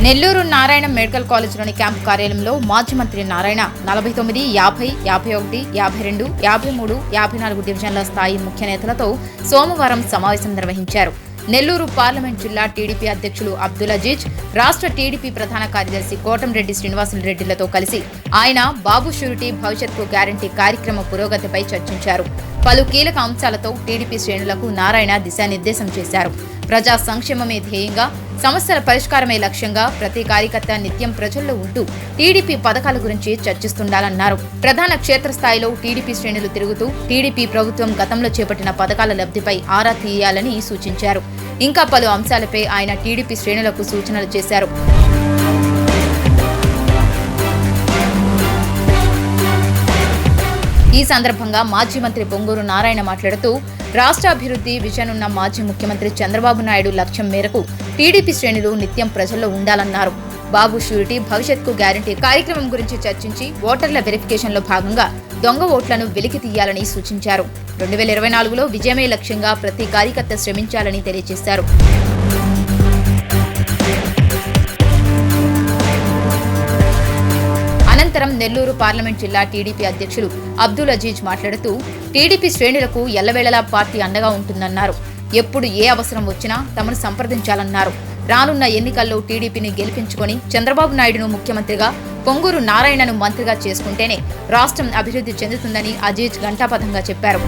Nellore Narayana medical కాలేజ్లోని camp కార్యాలయంలో మాజీ మంత్రి నారాయణ 49, 50, 51, 52, 53, 54 డివిజన్ల స్థాయి ముఖ్య నేతలతో సోమవారం సమావేశం నిర్వహించారు. నెల్లూరు పార్లమెంట్ జిల్లా టీడీపీ అధ్యక్షులు అబ్దుల్ అజీజ్, రాష్ట్ర టీడీపీ ప్రధాన కార్యదర్శి కోటంరెడ్డి శ్రీనివాసులరెడ్డిలతో కలిసి ఆయన బాబు షూరిటీ భవిష్యత్కు గ్యారంటీ కార్యక్రమ పురోగతిపై చర్చించారు. పలు కీలక అంశాలతో టీడీపీ శ్రేణులకు నారాయణ దిశానిర్దేశం చేశారు. ప్రజా సంక్షేమమే ధ్యేయంగా, సమస్యల పరిష్కారమే లక్ష్యంగా ప్రతి కార్యకర్త నిత్యం ప్రజల్లో ఉంటూ టీడీపీ పథకాల గురించి చర్చిస్తుండాలన్నారు. ప్రధాన క్షేత్రస్థాయిలో టీడీపీ శ్రేణులు తిరుగుతూ టీడీపీ ప్రభుత్వం గతంలో చేపట్టిన పథకాల లబ్ధిపై ఆరా తీయాలని సూచించారు. ఇంకా పలు అంశాలపై ఆయన టీడీపీ శ్రేణులకు సూచనలు చేశారు. ఈ సందర్భంగా మాజీ మంత్రి పొంగూరు నారాయణ మాట్లాడుతూ, రాష్ట్రాభివృద్ధి విజన్ ఉన్న మాజీ ముఖ్యమంత్రి చంద్రబాబు నాయుడు లక్ష్యం మేరకు టీడీపీ శ్రేణులు నిత్యం ప్రజల్లో ఉండాలన్నారు. బాబు షూరిటీ భవిష్యత్కు గ్యారంటీ కార్యక్రమం గురించి చర్చించి ఓటర్ల వెరిఫికేషన్లో భాగంగా దొంగ ఓట్లను వెలికి తీయాలని సూచించారు. 2024లో విజయమే లక్ష్యంగా ప్రతి కార్యకర్త శ్రమించాలని తెలియజేశారు. అనంతరం నెల్లూరు పార్లమెంట్ జిల్లా టీడీపీ అధ్యక్షులు అబ్దుల్ అజీజ్ మాట్లాడుతూ, టీడీపీ శ్రేణులకు ఎల్లవేళలా పార్టీ అండగా ఉంటుందన్నారు. ఎప్పుడు ఏ అవసరం వచ్చినా తమను సంప్రదించాలన్నారు. రానున్న ఎన్నికల్లో టీడీపీని గెలిపించుకొని చంద్రబాబు నాయుడును ముఖ్యమంత్రిగా, పొంగూరు నారాయణను మంత్రిగా చేసుకుంటేనే రాష్ట్రం అభివృద్ధి చెందుతుందని అజీజ్ ఘంటాపథంగా చెప్పారు.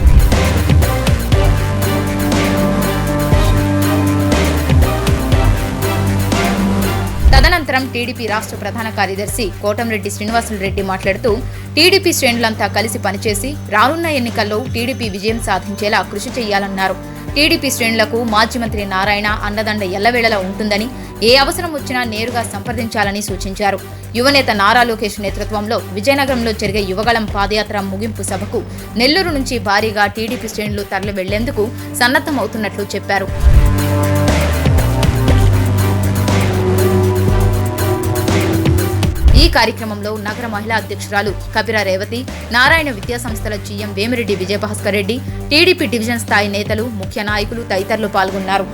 తదనంతరం టీడీపీ రాష్ట్ర ప్రధాన కార్యదర్శి కోటంరెడ్డి శ్రీనివాసులరెడ్డి మాట్లాడుతూ, టీడీపీ శ్రేణులంతా కలిసి పనిచేసి రానున్న ఎన్నికల్లో టీడీపీ విజయం సాధించేలా కృషి చేయాలన్నారు. టీడీపీ శ్రేణులకు మాజీ మంత్రి నారాయణ అండదండ ఎల్లవేళలా ఉంటుందని, ఏ అవసరం వచ్చినా నేరుగా సంప్రదించాలని సూచించారు. యువనేత నారా లోకేష్ నేతృత్వంలో విజయనగరంలో జరిగే యువగళం పాదయాత్ర ముగింపు సభకు నెల్లూరు నుంచి భారీగా టీడీపీ శ్రేణులు తరలి వెళ్లేందుకు సన్నద్ధమవుతున్నట్లు చెప్పారు. ఈ కార్యక్రమంలో నగర మహిళా అధ్యక్షురాలు కపిరా రేవతి, నారాయణ విద్యాసంస్థల GM Vemireddy Vijayabhaskar Reddy, TDP division స్థాయి నేతలు, ముఖ్య నాయకులు తదితరులు పాల్గొన్నారు.